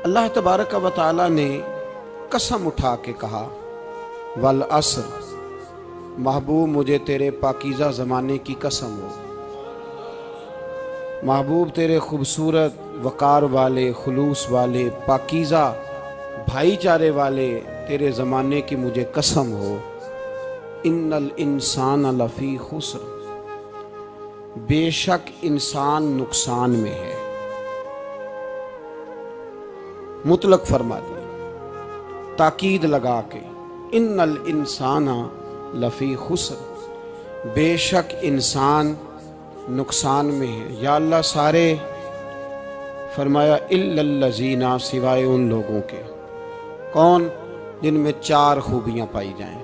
اللہ تبارک و تعالی نے قسم اٹھا کے کہا والعصر، محبوب مجھے تیرے پاکیزہ زمانے کی قسم ہو، محبوب تیرے خوبصورت وقار والے، خلوص والے، پاکیزہ بھائی چارے والے تیرے زمانے کی مجھے قسم ہو، ان الانسان لفی خسر، بے شک انسان نقصان میں ہے۔ مطلق فرما دیا، تاکید لگا کے، ان الانسان لفی خسر، بے شک انسان نقصان میں ہے۔ یا اللہ سارے فرمایا الا الذین، سوائے ان لوگوں کے، کون؟ جن میں 4 خوبیاں پائی جائیں۔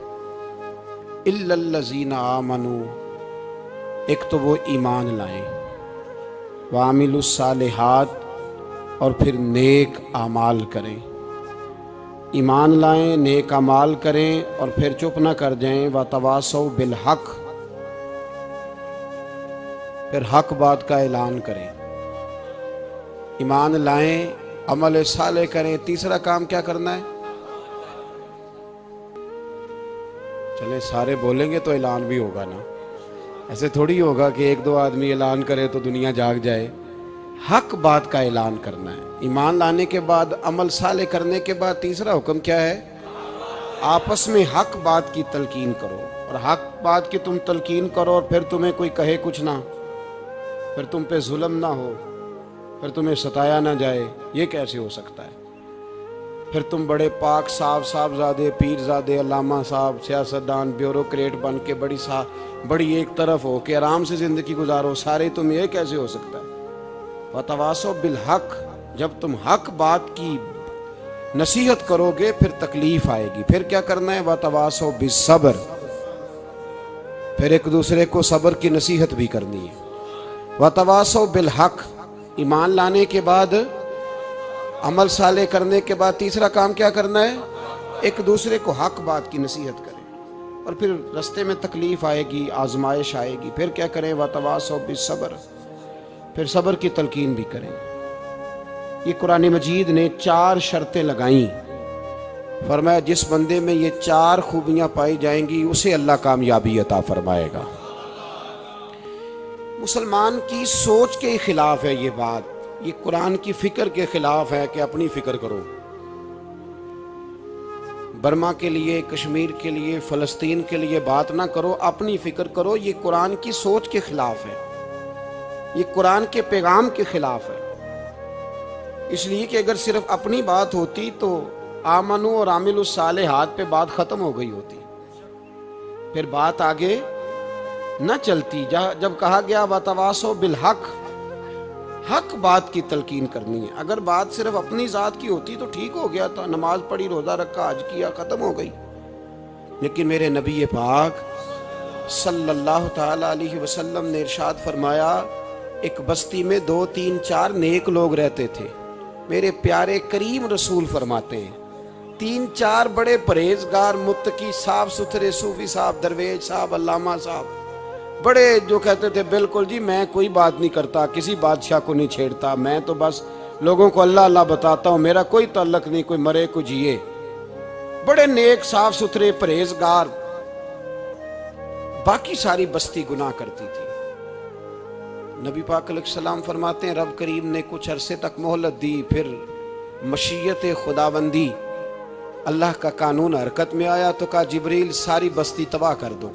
الا الذین آمنوا، ایک تو وہ ایمان لائیں، وعملوا الصالحات، اور پھر نیک اعمال کریں۔ ایمان لائیں، نیک اعمال کریں، اور پھر چپ نہ کر جائیں، وتواصوا بالحق، پھر حق بات کا اعلان کریں۔ ایمان لائیں، عمل صالح کریں، تیسرا کام کیا کرنا ہے؟ چلیں سارے بولیں گے تو اعلان بھی ہوگا نا، ایسے تھوڑی ہوگا کہ 1-2 آدمی اعلان کرے تو دنیا جاگ جائے۔ حق بات کا اعلان کرنا ہے۔ ایمان لانے کے بعد، عمل صالح کرنے کے بعد تیسرا حکم کیا ہے؟ آپس میں حق بات کی تلقین کرو، اور حق بات کی تم تلقین کرو اور پھر تمہیں کوئی کہے کچھ نہ، پھر تم پہ ظلم نہ ہو، پھر تمہیں ستایا نہ جائے، یہ کیسے ہو سکتا ہے؟ پھر تم بڑے پاک صاحبزادے، پیرزادے، علامہ صاحب، سیاستدان، بیوروکریٹ بن کے بڑی ایک طرف ہو کے آرام سے زندگی گزارو سارے، تم یہ کیسے ہو سکتا ہے؟ وتواصوا بالحق، جب تم حق بات کی نصیحت کرو گے پھر تکلیف آئے گی، پھر کیا کرنا ہے؟ وتواصوا بالصبر، پھر ایک دوسرے کو صبر کی نصیحت بھی کرنی ہے۔ وتواصوا بالحق، ایمان لانے کے بعد، عمل صالح کرنے کے بعد تیسرا کام کیا کرنا ہے؟ ایک دوسرے کو حق بات کی نصیحت کریں، اور پھر رستے میں تکلیف آئے گی، آزمائش آئے گی، پھر کیا کریں؟ وتواصوا بالصبر، پھر صبر کی تلقین بھی کریں۔ یہ قرآن مجید نے 4 شرطیں لگائیں، فرمایا جس بندے میں یہ 4 خوبیاں پائی جائیں گی اسے اللہ کامیابی عطا فرمائے گا۔ مسلمان کی سوچ کے خلاف ہے یہ بات، یہ قرآن کی فکر کے خلاف ہے کہ اپنی فکر کرو۔ برما کے لیے، کشمیر کے لیے، فلسطین کے لیے بات نہ کرو، اپنی فکر کرو۔ یہ قرآن کی سوچ کے خلاف ہے، یہ قرآن کے پیغام کے خلاف ہے۔ اس لیے کہ اگر صرف اپنی بات ہوتی تو آمنو اور عاملوا الصالحات پہ بات ختم ہو گئی ہوتی، پھر بات آگے نہ چلتی۔ جب کہا گیا وتواصوا بالحق، حق بات کی تلقین کرنی ہے۔ اگر بات صرف اپنی ذات کی ہوتی تو ٹھیک ہو گیا تھا، نماز پڑھی، روزہ رکھا، حج کیا، ختم ہو گئی۔ لیکن میرے نبی پاک صلی اللہ تعالی علیہ وسلم نے ارشاد فرمایا، ایک بستی میں 2 3 4 نیک لوگ رہتے تھے۔ میرے پیارے کریم رسول فرماتے ہیں 3 4 بڑے پرہیزگار، متقی، صاف ستھرے صوفی صاحب، درویش صاحب، علامہ صاحب، بڑے جو کہتے تھے بالکل جی میں کوئی بات نہیں کرتا، کسی بادشاہ کو نہیں چھیڑتا، میں تو بس لوگوں کو اللہ اللہ بتاتا ہوں، میرا کوئی تعلق نہیں، کوئی مرے کوئی جیے، بڑے نیک، صاف ستھرے، پرہیزگار۔ باقی ساری بستی گناہ کرتی تھی۔ نبی پاک علیہ السلام فرماتے ہیں رب کریم نے کچھ عرصے تک مہلت دی، پھر مشیت خداوندی، اللہ کا قانون حرکت میں آیا تو کہا جبریل ساری بستی تباہ کر دو،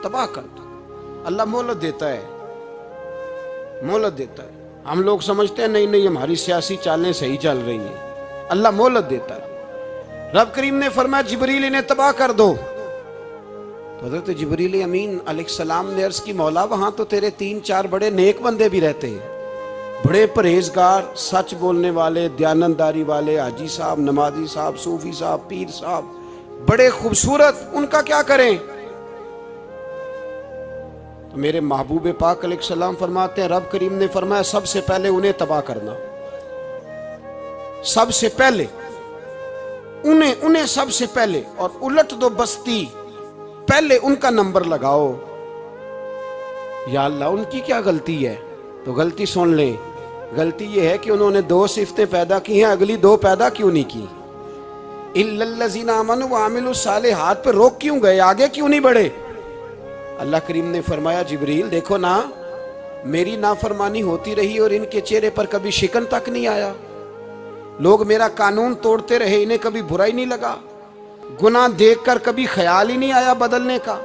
تباہ کر دو۔ اللہ مہلت دیتا ہے، مہلت دیتا ہے۔ ہم لوگ سمجھتے ہیں نہیں ہماری سیاسی چالیں صحیح چل رہی ہیں، اللہ مہلت دیتا ہے۔ رب کریم نے فرمایا جبریل انہیں تباہ کر دو، تو حضرت جبریل امین علیہ السلام نے عرض کی مولا وہاں تو تیرے 3 4 بڑے نیک بندے بھی رہتے ہیں، بڑے پرہیزگار، سچ بولنے والے، دیانتداری والے، حاجی صاحب، نمازی صاحب، صوفی صاحب، پیر صاحب، بڑے خوبصورت، ان کا کیا کریں؟ تو میرے محبوب پاک علیہ السلام فرماتے ہیں رب کریم نے فرمایا سب سے پہلے انہیں تباہ کرنا، سب سے پہلے انہیں سب سے پہلے، اور الٹ دو بستی، پہلے ان کا نمبر لگاؤ۔ یا اللہ ان کی کیا غلطی ہے؟ تو غلطی سن لیں، غلطی یہ ہے کہ انہوں نے 2 صفتیں پیدا کی ہیں، اگلی 2 پیدا کیوں نہیں کی؟ اِلَّا الَّذِينَ آمَنُوا وَعَمِلُوا الصَّالِحَاتِ پہ روک کیوں گئے، آگے کیوں نہیں بڑھے؟ اللہ کریم نے فرمایا جبریل دیکھو نا، میری نافرمانی ہوتی رہی اور ان کے چہرے پر کبھی شکن تک نہیں آیا، لوگ میرا قانون توڑتے رہے، انہیں کبھی برا ہی نہیں لگا، گناہ دیکھ کر کبھی خیال ہی نہیں آیا بدلنے کا۔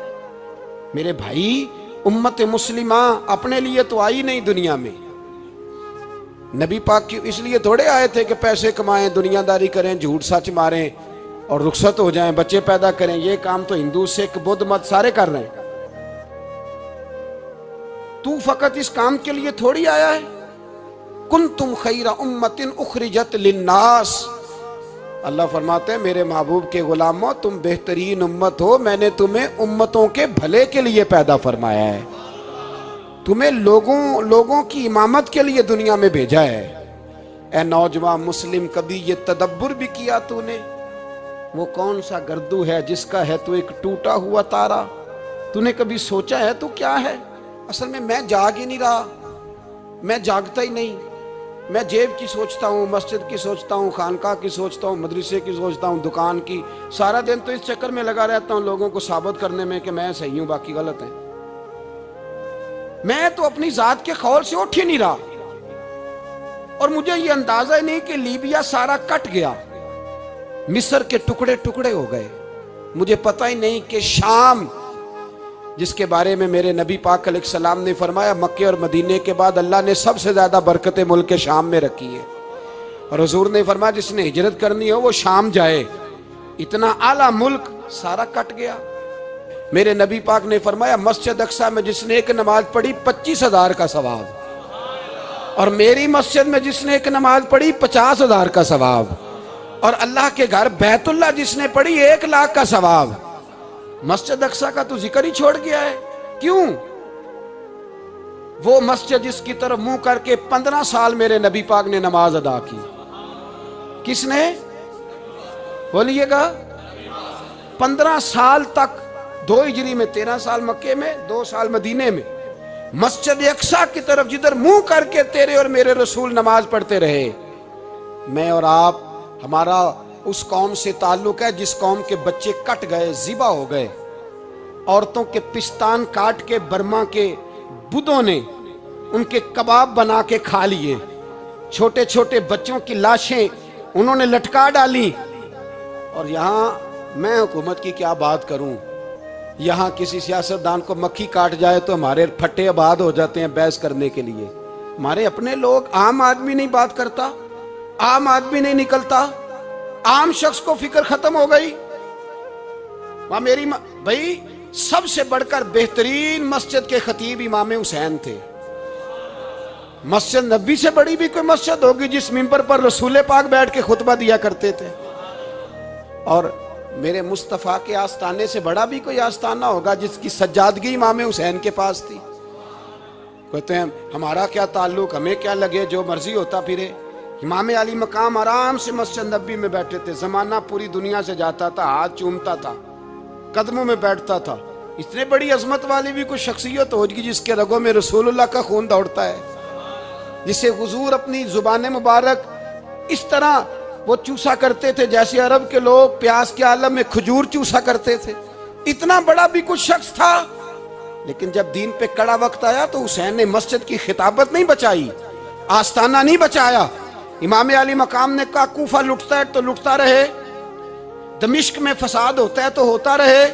میرے بھائی، امت مسلمہ اپنے لیے تو آئی نہیں دنیا میں، نبی پاک کی اس لیے تھوڑے آئے تھے کہ پیسے کمائیں، دنیا داری کریں، جھوٹ سچ ماریں اور رخصت ہو جائیں، بچے پیدا کریں۔ یہ کام تو ہندو سکھ بدھ مت سارے کر رہے ہیں، تو فقط اس کام کے لیے تھوڑی آیا ہے۔ کنتم خیر امت اخرجت للناس، اللہ فرماتے ہیں میرے محبوب کے غلاموں تم بہترین امت ہو، میں نے تمہیں امتوں کے بھلے کے لیے پیدا فرمایا ہے، تمہیں لوگوں کی امامت کے لیے دنیا میں بھیجا ہے۔ اے نوجوان مسلم، کبھی یہ تدبر بھی کیا تو نے؟ وہ کون سا گردو ہے جس کا ہے تو ایک ٹوٹا ہوا تارا؟ تو نے کبھی سوچا ہے تو کیا ہے؟ اصل میں جاگ ہی نہیں رہا، میں جاگتا ہی نہیں، میں جیب کی سوچتا ہوں، مسجد کی سوچتا ہوں، خانقاہ کی سوچتا ہوں، مدرسے کی سوچتا ہوں، دکان کی، سارا دن تو اس چکر میں لگا رہتا ہوں لوگوں کو ثابت کرنے میں کہ میں صحیح ہوں باقی غلط ہیں۔ میں تو اپنی ذات کے خول سے اٹھ ہی نہیں رہا، اور مجھے یہ اندازہ ہی نہیں کہ لیبیا سارا کٹ گیا، مصر کے ٹکڑے ٹکڑے ہو گئے، مجھے پتہ ہی نہیں کہ شام جس کے بارے میں میرے نبی پاک علیہ السلام نے فرمایا مکے اور مدینے کے بعد اللہ نے سب سے زیادہ برکتیں ملک شام میں رکھی ہیں، اور حضور نے فرمایا جس نے ہجرت کرنی ہو وہ شام جائے، اتنا اعلیٰ ملک سارا کٹ گیا۔ میرے نبی پاک نے فرمایا مسجد اقصی میں جس نے ایک نماز پڑھی 25,000 کا ثواب، اور میری مسجد میں جس نے ایک نماز پڑھی 50,000 کا ثواب، اور اللہ کے گھر بیت اللہ جس نے پڑھی 1,00,000 کا ثواب۔ مسجد اقصی کا تو ذکر ہی چھوڑ گیا ہے، کیوں؟ وہ مسجد جس کی طرف منہ کر کے 15 سال میرے نبی پاک نے نماز ادا کی، کس نے؟ بولیے گا 15 سال تک، 2 ہجری میں 13 سال مکے میں، 2 سال مدینے میں، مسجد اقصی کی طرف جدھر منہ کر کے تیرے اور میرے رسول نماز پڑھتے رہے۔ میں اور آپ، ہمارا اس قوم سے تعلق ہے جس قوم کے بچے کٹ گئے، ذبح ہو گئے، عورتوں کے پستان کاٹ کے برما کے بدھوں نے ان کے کباب بنا کے کھا لیے، چھوٹے چھوٹے بچوں کی لاشیں انہوں نے لٹکا ڈالی، اور یہاں میں حکومت کی کیا بات کروں، یہاں کسی سیاستدان کو مکھی کاٹ جائے تو ہمارے پھٹے آباد ہو جاتے ہیں بحث کرنے کے لیے۔ ہمارے اپنے لوگ، عام آدمی نہیں بات کرتا، عام آدمی نہیں نکلتا، عام شخص کو فکر ختم ہو گئی۔ وہاں میری بھائی سب سے بڑھ کر بہترین مسجد کے خطیب امام حسین تھے، مسجد نبی سے بڑی بھی کوئی مسجد ہوگی جس منبر پر رسول پاک بیٹھ کے خطبہ دیا کرتے تھے، اور میرے مصطفیٰ کے آستانے سے بڑا بھی کوئی آستانہ ہوگا جس کی سجادگی امام حسین کے پاس تھی۔ کہتے ہیں ہمارا کیا تعلق، ہمیں کیا لگے، جو مرضی ہوتا پھرے۔ امام علی مقام آرام سے مسجد نبی میں بیٹھے تھے، زمانہ پوری دنیا سے جاتا تھا، ہاتھ چومتا تھا، قدموں میں بیٹھتا تھا۔ اتنے بڑی عظمت والی بھی کوئی شخصیت ہوگی جس کے رگوں میں رسول اللہ کا خون دوڑتا ہے، جسے حضور اپنی زبان مبارک اس طرح وہ چوسا کرتے تھے جیسے عرب کے لوگ پیاس کے عالم میں کھجور چوسا کرتے تھے۔ اتنا بڑا بھی کچھ شخص تھا، لیکن جب دین پہ کڑا وقت آیا تو حسین نے مسجد کی خطابت نہیں بچائی، آستانہ نہیں بچایا۔ امام علی مقام نے کہا کوفہ لٹتا ہے تو لٹتا رہے، دمشق میں فساد ہوتا ہے تو ہوتا رہے،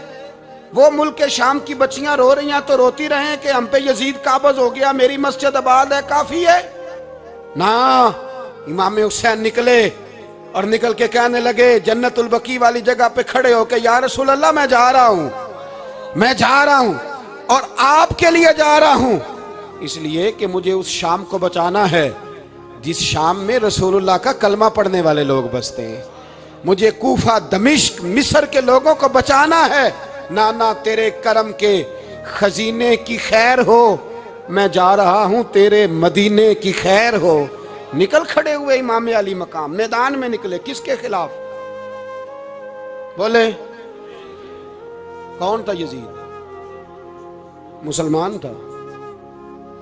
وہ ملک شام کی بچیاں رو رہی ہیں تو روتی رہیں کہ ہم پہ یزید قابض ہو گیا، میری مسجد آباد ہے، کافی ہے نا۔ امام حسین نکلے اور نکل کے کہنے لگے جنت البقیع والی جگہ پہ کھڑے ہو کے، یا رسول اللہ میں جا رہا ہوں، میں جا رہا ہوں، اور آپ کے لیے جا رہا ہوں، اس لیے کہ مجھے اس شام کو بچانا ہے جس شام میں رسول اللہ کا کلمہ پڑھنے والے لوگ بستے ہیں، مجھے کوفہ، دمشق، مصر کے لوگوں کو بچانا ہے۔ نانا تیرے کرم کے خزینے کی خیر ہو، میں جا رہا ہوں تیرے مدینے کی خیر ہو۔ نکل کھڑے ہوئے امام علی مقام، میدان میں نکلے، کس کے خلاف؟ بولے کون تھا؟ یزید مسلمان تھا،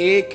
1